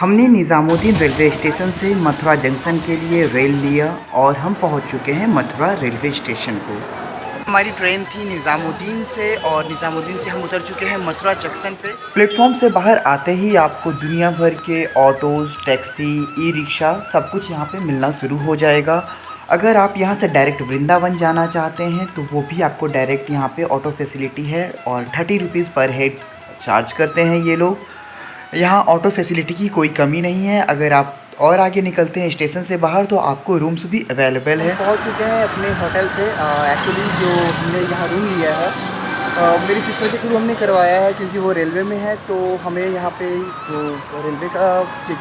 हमने Nizamuddin railway station से Mathura junction के लिए रेल लिया और हम पहुंच चुके हैं मथुरा रेलवे स्टेशन को। हमारी ट्रेन थी निज़ामुद्दीन से और निज़ामुद्दीन से हम उतर चुके हैं मथुरा जंक्शन पे। प्लेटफॉर्म से बाहर आते ही आपको दुनिया भर के ऑटोज़, टैक्सी, ई रिक्शा सब कुछ यहाँ पे मिलना शुरू हो जाएगा। अगर आप यहाँ से डायरेक्ट वृंदावन जाना चाहते हैं तो वो भी आपको डायरेक्ट यहाँ पे ऑटो फैसिलिटी है और 30 रुपीज़ पर हेड चार्ज करते हैं ये लोग। यहाँ ऑटो फैसिलिटी की कोई कमी नहीं है। अगर आप और आगे निकलते हैं स्टेशन से बाहर तो आपको रूम्स भी अवेलेबल है। पहुँच चुके हैं अपने होटल पे। एक्चुअली जो हमने यहाँ रूम लिया है मेरी सिस्टर के थ्रू हमने करवाया है, क्योंकि वो रेलवे में है तो हमें यहाँ पे जो रेलवे का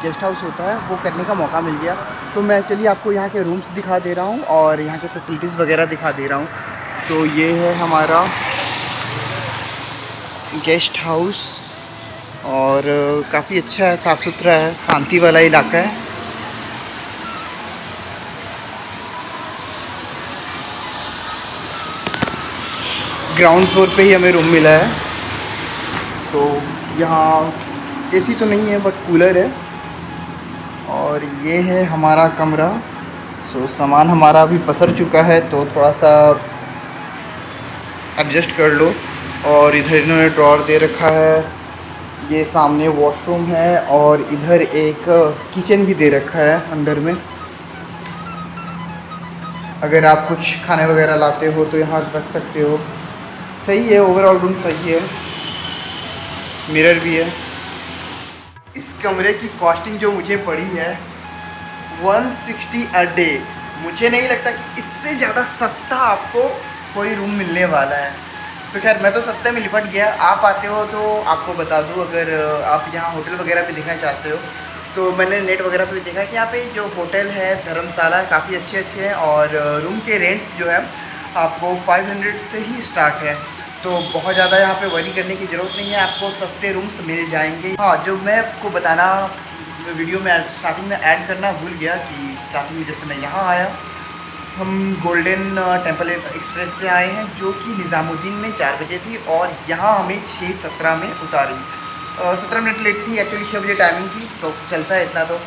गेस्ट हाउस होता है वो करने का मौका मिल गया। तो मैं चलिए आपको यहाँ के रूम्स दिखा दे रहा हूँ और यहाँ के फैसिलिटीज़ वगैरह दिखा दे रहा हूँ। तो ये है हमारा गेस्ट हाउस और काफ़ी अच्छा है, साफ़ सुथरा है, शांति वाला इलाका है। ग्राउंड फ्लोर पे ही हमें रूम मिला है। तो यहाँ एसी तो नहीं है बट कूलर है। और ये है हमारा कमरा। तो सामान हमारा अभी पसर चुका है तो थोड़ा सा एडजस्ट कर लो। और इधर इन्होंने ड्रॉर दे रखा है। ये सामने वॉशरूम है और इधर एक किचन भी दे रखा है अंदर में। अगर आप कुछ खाने वगैरह लाते हो तो यहाँ रख सकते हो। सही है, ओवरऑल रूम सही है, मिरर भी है। इस कमरे की कॉस्टिंग जो मुझे पड़ी है 160 अ डे। मुझे नहीं लगता कि इससे ज़्यादा सस्ता आपको कोई रूम मिलने वाला है। तो खैर मैं तो सस्ते में लिपट गया। आप आते हो तो आपको बता दूं, अगर आप यहाँ होटल वगैरह भी देखना चाहते हो तो मैंने नेट वगैरह पे भी देखा कि यहाँ पे जो होटल है, धर्मशाला है, काफ़ी अच्छे अच्छे हैं और रूम के रेंट्स जो है आपको 500 से ही स्टार्ट है। तो बहुत ज़्यादा यहाँ पे वरी करने की ज़रूरत नहीं है, आपको सस्ते रूम्स मिल जाएंगे। हाँ, जो मैं आपको बताना वीडियो में स्टार्टिंग में ऐड करना भूल गया कि स्टार्टिंग में जैसे मैं यहाँ आया, हम गोल्डन टेम्पल एक्सप्रेस से आए हैं जो कि निज़ामुद्दीन में 4 बजे थी और यहाँ हमें 6:17 में उतारी। 17 मिनट लेट थी एक्चुअली, 6 बजे टाइमिंग थी तो चलता है इतना तो।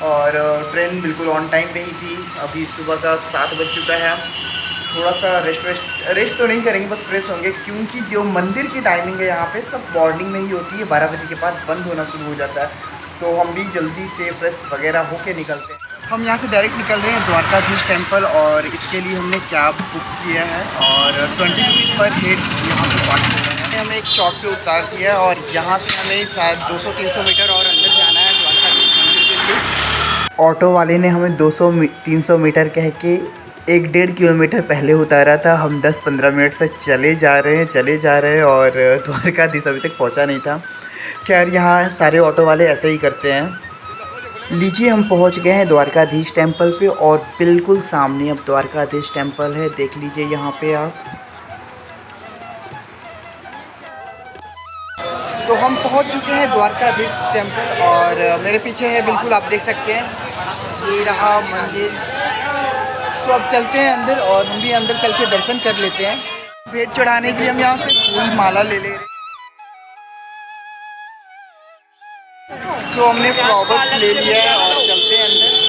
और ट्रेन बिल्कुल ऑन टाइम पे ही थी। अभी सुबह का 7 बज चुका है। थोड़ा सा रेस्ट तो नहीं करेंगे, बस फ्रेश होंगे, क्योंकि जो मंदिर की टाइमिंग है यहाँ पे सब मॉर्निंग में ही होती है। 12 बजे के बाद बंद होना शुरू हो जाता है। तो हम भी जल्दी से फ्रेश वगैरह होके निकलते हैं। हम यहाँ से डायरेक्ट निकल रहे हैं द्वारकाधीश टेम्पल और इसके लिए हमने कैब बुक किया है और 20 रुपीज़ पर हेड यहाँ से पार्क हो रहा है। हमें एक शॉप पे उतार दिया है और यहाँ से हमें शायद 200-300 मीटर और अंदर जाना है द्वारकाधीश मंदिर के लिए। ऑटो वाले ने हमें 200-300 मीटर कह के 1-1.5 किलोमीटर पहले उतारा था। हम 10-15 मिनट से चले जा रहे हैं और द्वारकाधीश अभी तक पहुँचा नहीं था। खैर यहाँ सारे ऑटो वाले ऐसे ही करते हैं। लीजिए, हम पहुंच गए हैं द्वारकाधीश टेम्पल पे और बिल्कुल सामने अब द्वारकाधीश टेम्पल है। देख लीजिए यहाँ पे आप। तो हम पहुंच चुके हैं द्वारकाधीश टेम्पल और मेरे पीछे है, बिल्कुल आप देख सकते हैं, ये रहा मंदिर। तो अब चलते हैं अंदर और हम भी अंदर चल के दर्शन कर लेते हैं। भेंट चढ़ाने के लिए हम यहाँ से फूल माला ले रहे हैं। तो हमने फ्लावर्स ले लिया है और चलते हैं अंदर।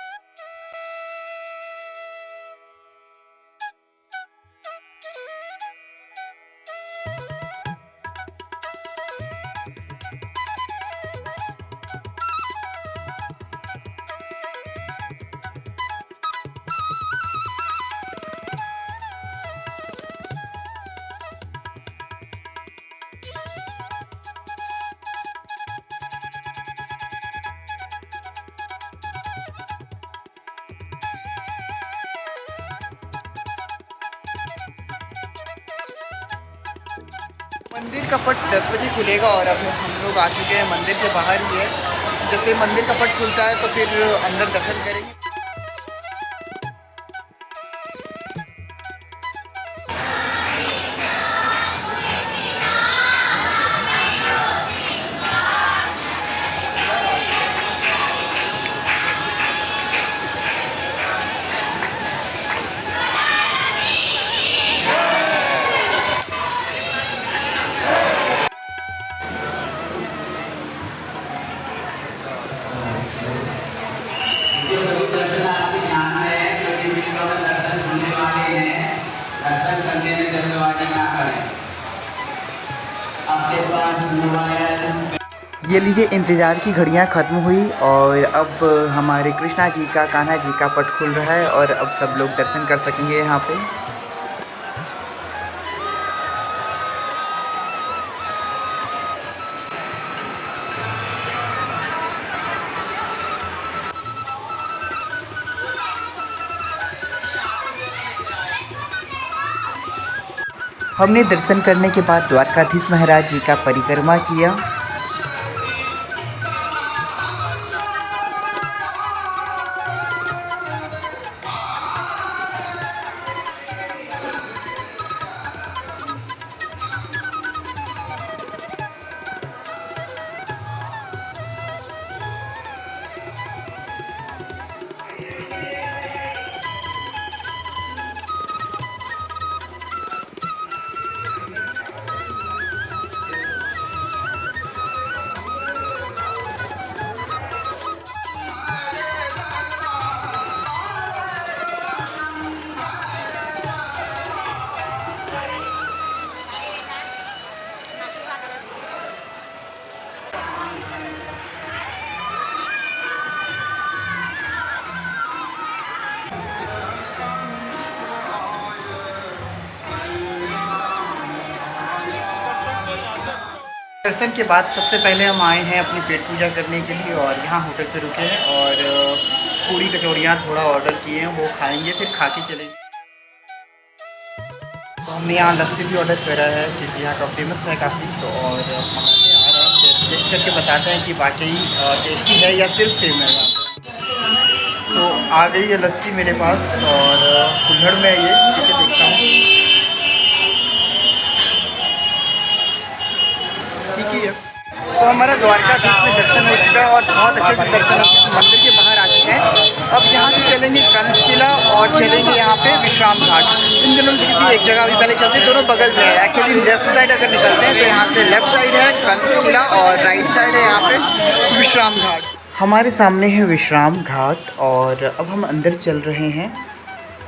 मंदिर का पट 10 बजे खुलेगा और अब हम लोग आ चुके हैं मंदिर के बाहर ही है। जैसे मंदिर का पट खुलता है तो फिर अंदर दर्शन करेंगे। ये लीजिए, इंतज़ार की घड़ियां ख़त्म हुई और अब हमारे कृष्णा जी का, कान्हा जी का पट खुल रहा है और अब सब लोग दर्शन कर सकेंगे यहाँ पे। हमने दर्शन करने के बाद द्वारकाधीश महाराज जी का परिक्रमा किया। दर्शन के बाद सबसे पहले हम आए हैं अपनी पेट पूजा करने के लिए और यहाँ होटल पे रुके हैं और पूड़ी कचौड़ियाँ थोड़ा ऑर्डर किए हैं, वो खाएंगे फिर खा के चलेंगे। तो हमने यहाँ लस्सी भी ऑर्डर करा है क्योंकि यहाँ का फेमस है काफ़ी, तो और मंगाते आ रहे हैं, फिर टेस्ट करके बताते हैं कि वाकई टेस्टी है या सिर्फ फेमस है। तो आ गई है लस्सी मेरे पास और कुल्हड़ में ये ठीक है, देखता हूँ। ठीक है, तो हमारा द्वारकाधीश में दर्शन हो चुका है और बहुत अच्छे से दर्शन हो चुके, मंदिर के बाहर आ चुके हैं। अब यहाँ से चलेंगे कंस किला और चलेंगे यहाँ पे विश्राम घाट। इन दोनों में से किसी एक जगह अभी पहले चलते हैं, दोनों बगल में है। एक्चुअली लेफ्ट साइड अगर निकलते हैं तो यहाँ से लेफ्ट साइड है कंस किला और राइट साइड है यहाँ पे विश्राम घाट। हमारे सामने है विश्राम घाट और अब हम अंदर चल रहे हैं।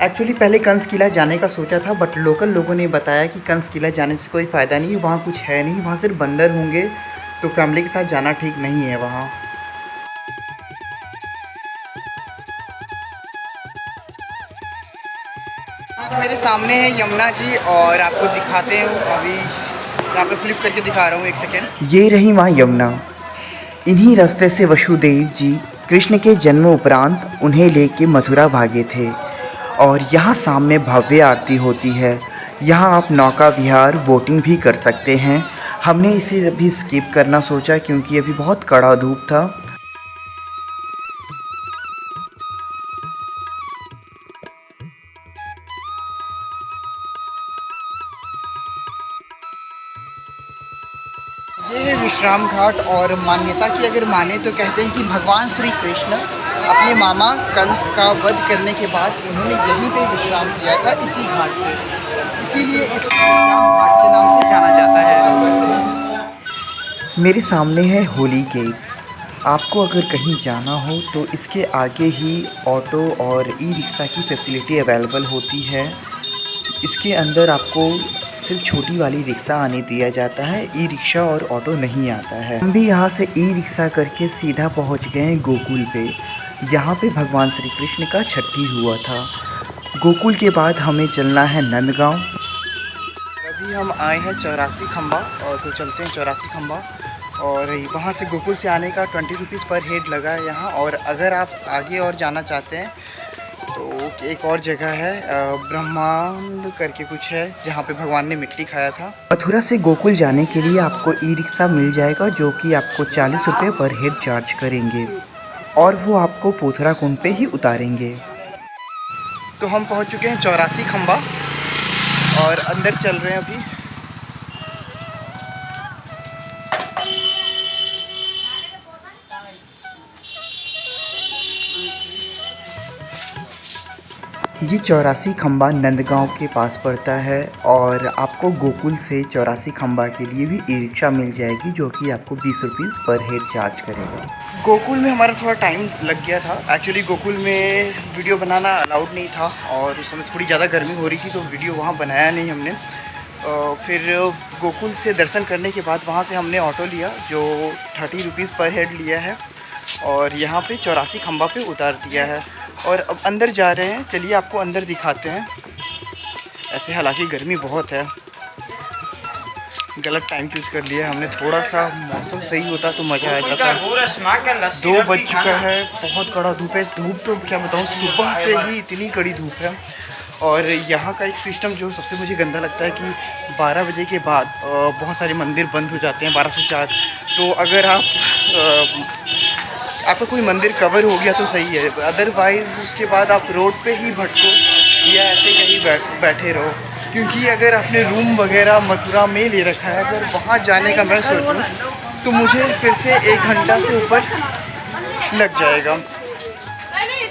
एक्चुअली पहले कंस किला जाने का सोचा था, बट लोकल लोगों ने बताया कि कंस किला जाने से कोई फ़ायदा नहीं, वहाँ कुछ है नहीं, वहाँ सिर्फ बंदर होंगे, तो फैमिली के साथ जाना ठीक नहीं है वहाँ। मेरे सामने है यमुना जी और आपको दिखाते हैं, अभी यहाँ पे फ्लिप करके दिखा रहा हूँ, एक सेकेंड। ये रही माँ यमुना। इन्हीं रास्ते से वसुदेव जी कृष्ण के जन्म उपरांत उन्हें लेके मथुरा भागे थे और यहाँ सामने भव्य आरती होती है। यहाँ आप नौका विहार बोटिंग भी कर सकते हैं। हमने इसे अभी स्किप करना सोचा क्योंकि अभी बहुत कड़ा धूप था। ये है विश्राम घाट और मान्यता की अगर माने तो कहते हैं कि भगवान श्री कृष्ण अपने मामा कंस का वध करने के बाद उन्होंने यहीं पे विश्राम किया था, इसी घाट पे, इसीलिए इस विश्राम घाट के नाम से जाना जाता है। मेरे सामने है होली गेट। आपको अगर कहीं जाना हो तो इसके आगे ही ऑटो और ई रिक्शा की फैसिलिटी अवेलेबल होती है। इसके अंदर आपको सिर्फ छोटी वाली रिक्शा आने दिया जाता है, ई रिक्शा और ऑटो नहीं आता है। हम भी यहाँ से ई रिक्शा करके सीधा पहुँच गए हैं गोकुल पे, जहाँ पे भगवान श्री कृष्ण का छठी हुआ था। गोकुल के बाद हमें चलना है नंदगांव। अभी हम आए हैं 84 खंबा और तो चलते हैं 84 खंबा और वहाँ से गोकुल से आने का 20 रुपीज़ पर हेड लगा है यहाँ। और अगर आप आगे और जाना चाहते हैं तो एक और जगह है ब्रह्मांड करके कुछ है, जहाँ पे भगवान ने मिट्टी खाया था। मथुरा से गोकुल जाने के लिए आपको ई रिक्शा मिल जाएगा जो कि आपको 40 रुपये पर हेड चार्ज करेंगे और वो आपको पोथरा कुंड पे ही उतारेंगे। तो हम पहुँच चुके हैं 84 खंबा और अंदर चल रहे हैं अभी। ये 84 खंबा नंदगांव के पास पड़ता है और आपको गोकुल से 84 खंबा के लिए भी ई रिक्शा मिल जाएगी जो कि आपको 20 रुपीज़ पर हेड चार्ज करेगा। गोकुल में हमारा थोड़ा टाइम लग गया था। एक्चुअली गोकुल में वीडियो बनाना अलाउड नहीं था और उस समय थोड़ी ज़्यादा गर्मी हो रही थी तो वीडियो वहाँ बनाया नहीं हमने। फिर गोकुल से दर्शन करने के बाद वहाँ से हमने ऑटो लिया जो 30 रुपीज़ पर हेड लिया है और यहाँ पे 84 खंबा पे उतार दिया है। और अब अंदर जा रहे हैं, चलिए आपको अंदर दिखाते हैं। ऐसे हालांकि गर्मी बहुत है, गलत टाइम चूज़ कर लिया हमने। थोड़ा सा मौसम सही होता तो मज़ा आ जाता। 2 बज चुका है, बहुत कड़ा धूप है। धूप तो क्या बताऊँ, सुबह से ही इतनी कड़ी धूप है। और यहाँ का एक सिस्टम जो सबसे मुझे गंदा लगता है कि 12 बजे के बाद बहुत सारे मंदिर बंद हो जाते हैं, 12 से 4। तो अगर आपका कोई मंदिर कवर हो गया तो सही है, अदरवाइज़ उसके बाद आप रोड पे ही भटको या ऐसे कहीं बैठे रहो। क्योंकि अगर आपने रूम वगैरह मथुरा में ले रखा है, अगर वहाँ जाने का मैं सोचूं तो मुझे फिर से 1 घंटा से ऊपर लग जाएगा।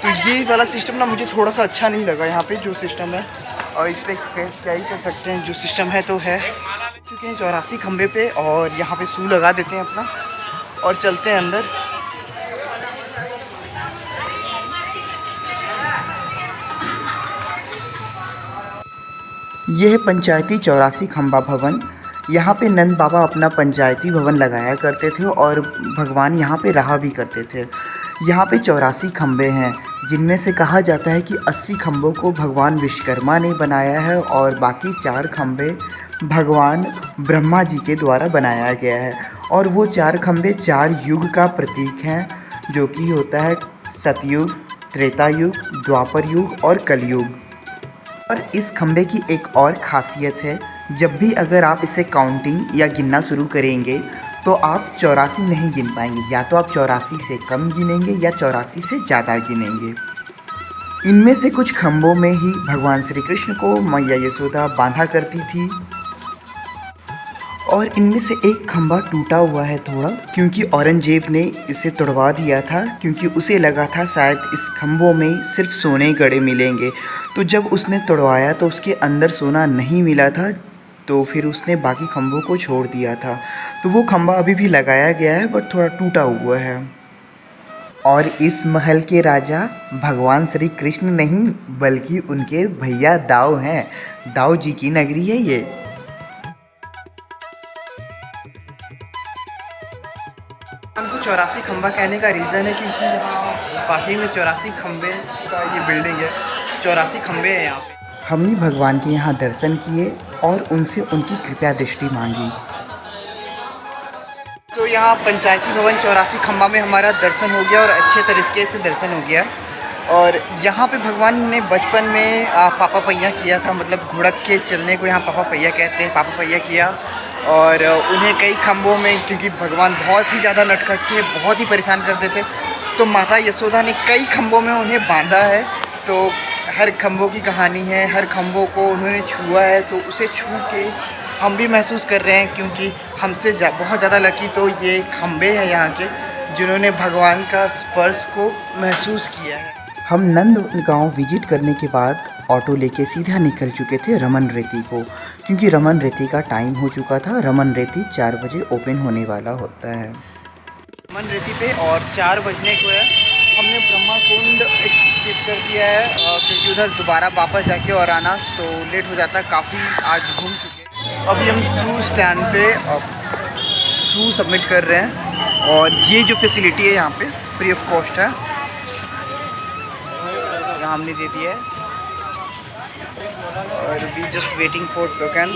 तो ये वाला सिस्टम ना मुझे थोड़ा सा अच्छा नहीं लगा यहाँ पे जो सिस्टम है। और इस पर क्या ही कर सकते हैं, जो सिस्टम है तो है। चुके हैं 84 खंबे पे और यहाँ पे शू लगा देते हैं अपना और चलते हैं अंदर। यह है पंचायती 84 खंबा भवन। यहाँ पे नंद बाबा अपना पंचायती भवन लगाया करते थे और भगवान यहाँ पे रहा भी करते थे। यहाँ पे 84 खंबे हैं, जिनमें से कहा जाता है कि 80 खंबों को भगवान विश्वकर्मा ने बनाया है और बाकी 4 खंबे भगवान ब्रह्मा जी के द्वारा बनाया गया है। और वो 4 खंबे 4 युग का प्रतीक हैं, जो कि होता है सतयुग, त्रेता युग, द्वापर युग और कलयुग। और इस खंबे की एक और ख़ासियत है, जब भी अगर आप इसे काउंटिंग या गिनना शुरू करेंगे तो आप 84 नहीं गिन पाएंगे, या तो आप 84 से कम गिनेंगे या 84 से ज़्यादा गिनेंगे। इनमें से कुछ खंभों में ही भगवान श्री कृष्ण को मैया यशोदा बांधा करती थी। और इनमें से एक खंभा टूटा हुआ है थोड़ा, क्योंकि औरंगजेब ने इसे तोड़वा दिया था, क्योंकि उसे लगा था शायद इस खंभों में सिर्फ सोने गड़े मिलेंगे। तो जब उसने तोड़वाया तो उसके अंदर सोना नहीं मिला था, तो फिर उसने बाकी खंभों को छोड़ दिया था। तो वो खंभा अभी भी लगाया गया है, बट थोड़ा टूटा हुआ है। और इस महल के राजा भगवान श्री कृष्ण नहीं, बल्कि उनके भैया दाऊ हैं। दाऊ जी की नगरी है ये। हमको 84 खंबा कहने का रीज़न है क्योंकि यहाँ वाकई में 84 खंबे का ये बिल्डिंग है। 84 खंबे हैं यहाँ पे। हमने भगवान के यहाँ दर्शन किए और उनसे उनकी कृपा दृष्टि मांगी। तो यहाँ पंचायती भवन 84 खंबा में हमारा दर्शन हो गया और अच्छे तरीके से दर्शन हो गया। और यहाँ पे भगवान ने बचपन में पापा पहिया किया था, मतलब घुड़क के चलने को यहाँ पापा पहिया कहते हैं, पापा पहिया किया। और उन्हें कई खंभों में, क्योंकि भगवान बहुत ही ज़्यादा नटखट थे, बहुत ही परेशान करते थे, तो माता यशोदा ने कई खंभों में उन्हें बांधा है। तो हर खंभों की कहानी है, हर खंभों को उन्होंने छुआ है, तो उसे छू के हम भी महसूस कर रहे हैं, क्योंकि हमसे बहुत ज़्यादा लकी तो ये खंभे हैं यहाँ के, जिन्होंने भगवान का स्पर्श को महसूस किया है। हम नंद गांव विजिट करने के बाद ऑटो लेके सीधा निकल चुके थे रमन रेती को, क्योंकि रमन रेती का टाइम हो चुका था। रमन रेती 4 बजे ओपन होने वाला होता है रमन रेती पे, और 4 बजने को है। हमने ब्रह्मा कुंड स्किप कर दिया है, क्योंकि उधर दोबारा वापस जाके और आना तो लेट हो जाता है काफ़ी। आज घूम चुके। अभी हम शू स्टैंड पे शू सबमिट कर रहे हैं, और ये जो फैसिलिटी है यहाँ पे फ्री ऑफ कॉस्ट है, यहाँ हमने दे दिया है। और we just waiting for token.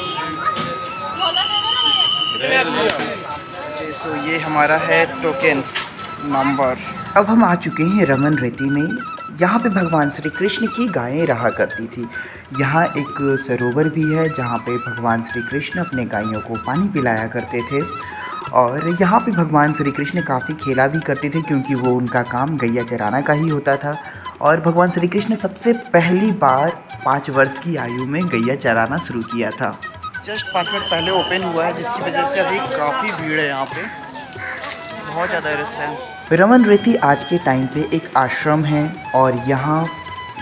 So ये हमारा है टोकन नंबर। अब हम आ चुके हैं रमन रेती में। यहाँ पे भगवान श्री कृष्ण की गायें रहा करती थी। यहाँ एक सरोवर भी है जहाँ पे भगवान श्री कृष्ण अपने गायों को पानी पिलाया करते थे। और यहाँ पे भगवान श्री कृष्ण काफ़ी खेला भी करते थे, क्योंकि वो उनका काम गैया चराना का ही होता था। और भगवान श्री कृष्ण सबसे पहली बार 5 वर्ष की आयु में गैया चराना शुरू किया था। जस्ट 5 मिनट पहले ओपन हुआ है, जिसकी वजह से अभी काफ़ी भीड़ है यहाँ पे, बहुत ज़्यादा रश है। रमन रेती आज के टाइम पे एक आश्रम है, और यहाँ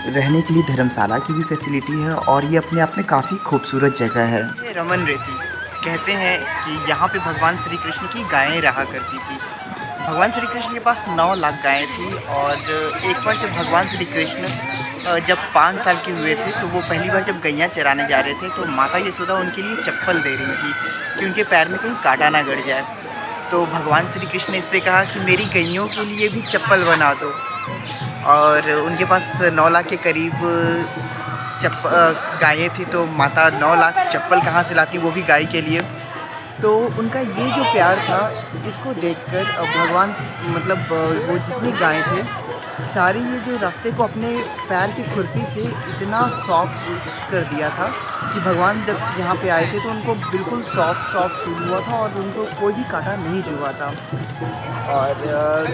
रहने के लिए धर्मशाला की भी फैसिलिटी है, और ये अपने आप में काफ़ी खूबसूरत जगह है। ये रमन रेती कहते हैं कि यहाँ पे भगवान श्री कृष्ण की गायें रहा करती थी। भगवान श्री कृष्ण के पास 9 लाख गायें थी, और एक बार जब भगवान श्री कृष्ण जब 5 साल के हुए थे तो वो पहली बार जब गैया चराने जा रहे थे तो माता यशोदा उनके लिए चप्पल दे रही थी कि उनके पैर में कहीं कांटा ना गड़ जाए। तो भगवान श्री कृष्ण ने इस पर कहा कि मेरी गैयों के लिए भी चप्पल बना दो। और उनके पास 9 लाख के करीब गायें थी, तो माता 9 लाख चप्पल कहाँ से लाती, वो भी गाय के लिए। तो उनका ये जो प्यार था, इसको देखकर भगवान मतलब वो जितनी गायें थे सारी ये जो रास्ते को अपने पैर की खुरपी से इतना सॉफ्ट कर दिया था कि भगवान जब यहाँ पे आए थे तो उनको बिल्कुल सॉफ्ट फील हुआ था और उनको कोई भी कांटा नहीं चुभा था। और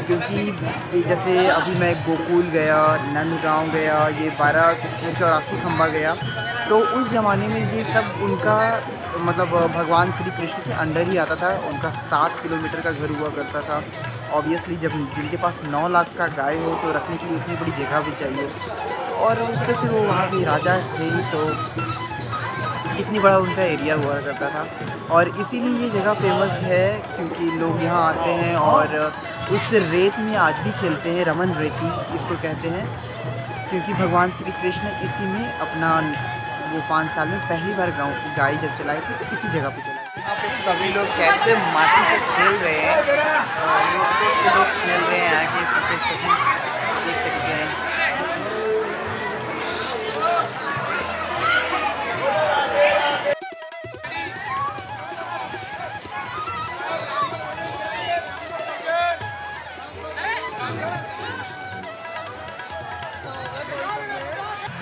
क्योंकि जैसे अभी मैं गोकुल गया, नंदगांव गया, ये 1284 खंबा गया, तो उस ज़माने में ये सब उनका मतलब भगवान श्री कृष्ण के अंडर ही आता था। उनका 7 किलोमीटर का घर हुआ करता था। ऑब्वियसली जब जिनके पास 9 लाख का गाय हो तो रखने के लिए उतनी बड़ी जगह भी चाहिए, और उससे फिर वो वहाँ के राजा थे ही, तो इतनी बड़ा उनका एरिया हुआ करता था। और इसीलिए ये जगह फेमस है क्योंकि लोग यहाँ आते हैं और उस रेत में आज भी खेलते हैं। रमन रेती इसको कहते हैं, क्योंकि भगवान श्री कृष्ण इसी में अपना वो 5 साल में पहली बार गाय जब चलाए थे तो इसी जगह पे चलाए। यहाँ पे सभी लोग कैसे माटी से खेल रहे हैं, लोग खेल रहे हैं आगे पीछे सभी देख सकते हैं।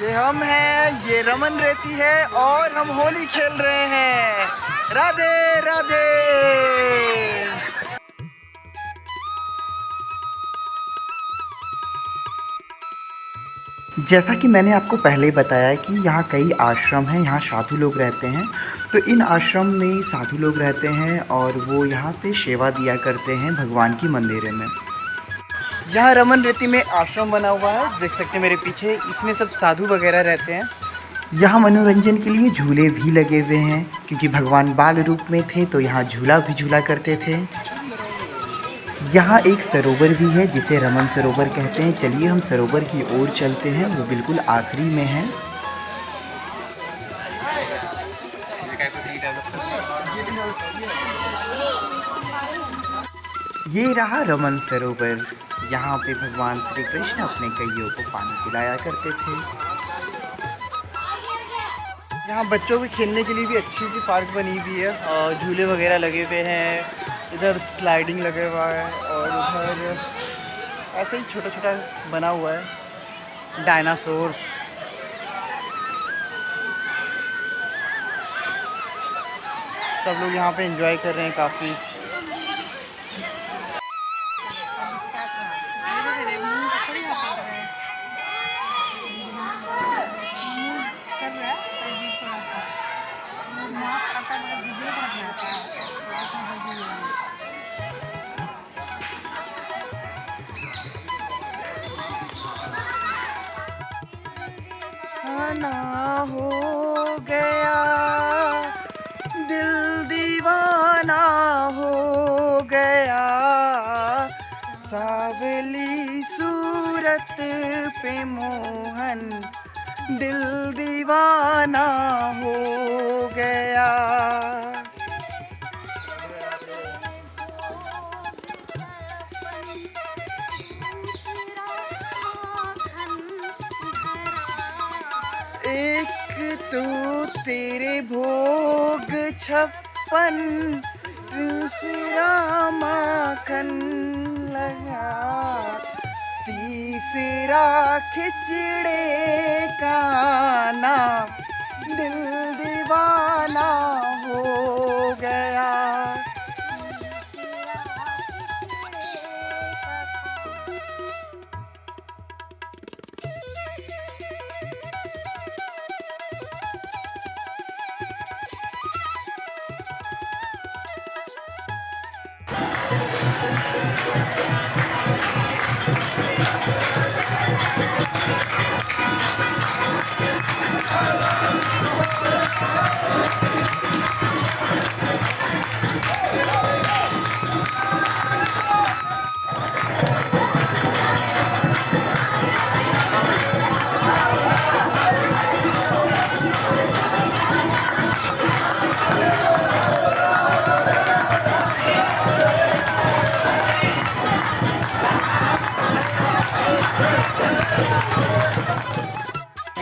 ये हम हैं, ये रमन रेती है और हम होली खेल रहे हैं। राधे राधे। जैसा कि मैंने आपको पहले बताया कि यहाँ कई आश्रम हैं, यहाँ साधु लोग रहते हैं। तो इन आश्रम में साधु लोग रहते हैं और वो यहाँ पे सेवा दिया करते हैं भगवान की मंदिर में। यहाँ रमन रेती में आश्रम बना हुआ है, देख सकते हैं मेरे पीछे। इसमें सब साधु वगैरह रहते हैं। यहाँ मनोरंजन के लिए झूले भी लगे हुए हैं, क्योंकि भगवान बाल रूप में थे तो यहाँ झूला भी झूला करते थे। यहाँ एक सरोवर भी है जिसे रमन सरोवर कहते हैं। चलिए हम सरोवर की ओर चलते हैं, वो बिल्कुल आखिरी में है। ये रहा रमन सरोवर। यहाँ पे भगवान श्री कृष्ण अपने गैयों को पानी पिलाया करते थे। यहाँ बच्चों के खेलने के लिए भी अच्छी सी पार्क बनी हुई है और झूले वगैरह लगे हुए हैं। इधर स्लाइडिंग लगा हुआ है और उधर ऐसे ही छोटा छोटा बना हुआ है डायनासोर्स। सब लोग यहाँ पे एंजॉय कर रहे हैं काफ़ी। ना हो गया दिल दीवाना हो गया, सावली सूरत पे मोहन दिल दीवाना हो गया। एक तो तेरे भोग 56, दूसरा माखन लगा, तीसरा खिचड़े का ना दिल दीवाना हो गया।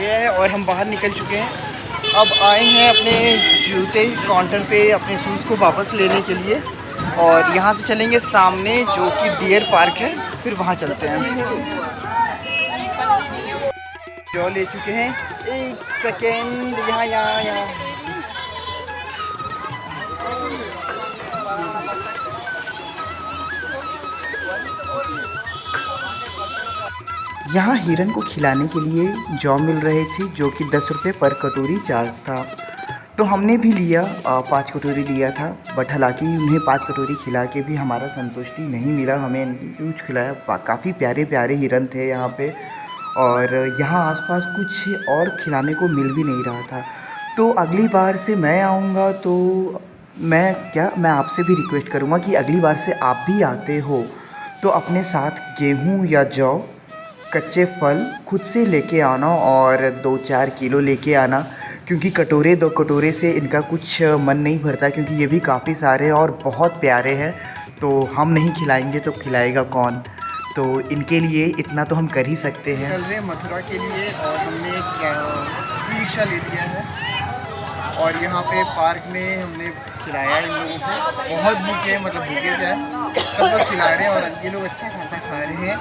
गया है और हम बाहर निकल चुके हैं। अब आए हैं अपने जूते काउंटर पे अपने शूज़ को वापस लेने के लिए, और यहाँ से चलेंगे सामने जो कि डियर पार्क है, फिर वहाँ चलते हैं। जो ले चुके हैं, एक सेकेंड, यहाँ यहाँ हिरन को खिलाने के लिए जौ मिल रही थी, जो कि 10 रुपये पर कटोरी चार्ज था। तो हमने भी लिया, 5 कटोरी लिया था, बट हालांकि उन्हें 5 कटोरी खिला के भी हमारा संतुष्टि नहीं मिला। हमें यूज खिलाया, काफ़ी प्यारे प्यारे हिरन थे यहाँ पे, और यहाँ आसपास कुछ और खिलाने को मिल भी नहीं रहा था। तो अगली बार से मैं आऊँगा तो मैं आपसे भी रिक्वेस्ट करूँगा कि अगली बार से आप भी आते हो तो अपने साथ गेहूँ या जौ, कच्चे फल खुद से लेके आना, और 2-4 किलो लेके आना, क्योंकि 2 कटोरे से इनका कुछ मन नहीं भरता, क्योंकि ये भी काफ़ी सारे और बहुत प्यारे हैं। तो हम नहीं खिलाएंगे तो खिलाएगा कौन? तो इनके लिए इतना तो हम कर ही सकते हैं। चल रहे मथुरा के लिए, और हमने ई रिक्शा ले लिया है, और यहाँ पे पार्क में हमने खिलाया इन लोगों को। बहुत भूखे, मतलब भूखे थे, सब लोग खिला रहे हैं और ये लोग अच्छा खासा खा रहे हैं,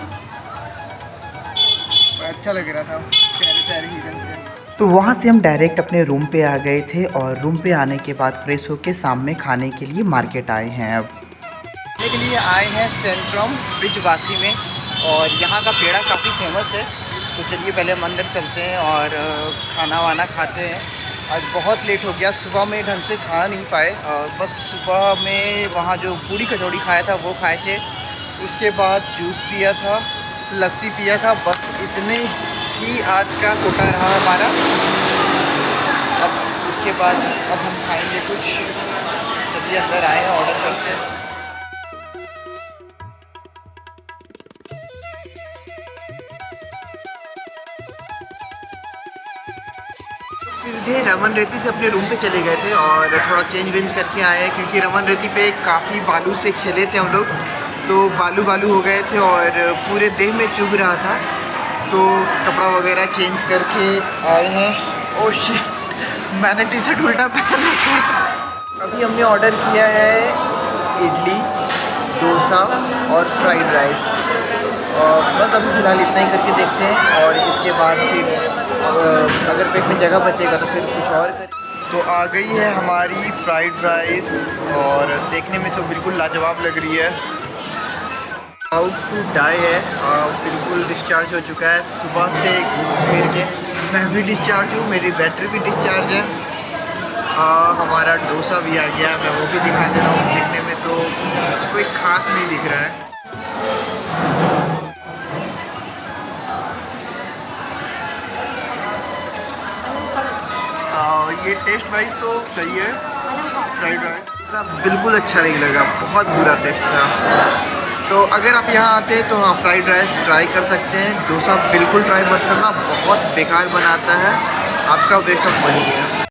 अच्छा लग रहा था, प्यारे प्यारे हिरन थे। तो वहाँ से हम डायरेक्ट अपने रूम पे आ गए थे, और रूम पे आने के बाद फ्रेश होके सामने खाने के लिए मार्केट आए हैं। अब खाने के लिए आए हैं सेंट्रम ब्रिजवासी में, और यहाँ का पेड़ा काफ़ी फेमस है। तो चलिए पहले हम अंदर चलते हैं और खाना वाना खाते हैं। आज बहुत लेट हो गया, सुबह में ढंग से खा नहीं पाए, बस सुबह में वहाँ जो पूड़ी कचौड़ी खाया था वो खाए थे, उसके बाद जूस पिया था, लस्सी पिया था, बस इतने ही आज का कोटा रहा हमारा। अब उसके बाद अब हम खाएंगे कुछ। चलिए अंदर आए हैं, ऑर्डर करते हैं। सीधे रमन रेती से अपने रूम पे चले गए थे और थोड़ा चेंज वेंज करके आए हैं, क्योंकि रमन रेती पे काफ़ी बालू से खेले थे हम लोग, तो बालू हो गए थे और पूरे देह में चुभ रहा था। तो कपड़ा वगैरह चेंज करके आए हैं। ओह शिट, मैंने टी शर्ट उल्टा पहन रखा है। अभी हमने ऑर्डर किया है इडली, डोसा और फ्राइड राइस, और बस अभी फ़िलहाल इतना ही करके देखते हैं, और इसके बाद फिर अगर पेट में जगह बचेगा तो फिर कुछ और करें। तो आ गई है हमारी फ्राइड राइस, और देखने में तो बिल्कुल लाजवाब लग रही है। हाउ टू डाई है, बिल्कुल डिस्चार्ज हो चुका है सुबह से घूम फिर के। मैं भी डिस्चार्ज हूँ, मेरी बैटरी भी डिस्चार्ज है। हमारा डोसा भी आ गया, मैं वो भी दिखा दे रहा हूँ। दिखने में तो कोई ख़ास नहीं दिख रहा है। ये टेस्ट वाइज तो सही है, फ्राइड राइस सब बिल्कुल अच्छा नहीं लगा, बहुत बुरा टेस्ट था। तो अगर आप यहाँ आते हैं तो हाँ, फ्राइड राइस ट्राई कर सकते हैं। डोसा बिल्कुल ट्राई मत करना, बहुत बेकार बनाता है, आपका वेस्ट ऑफ मनी है।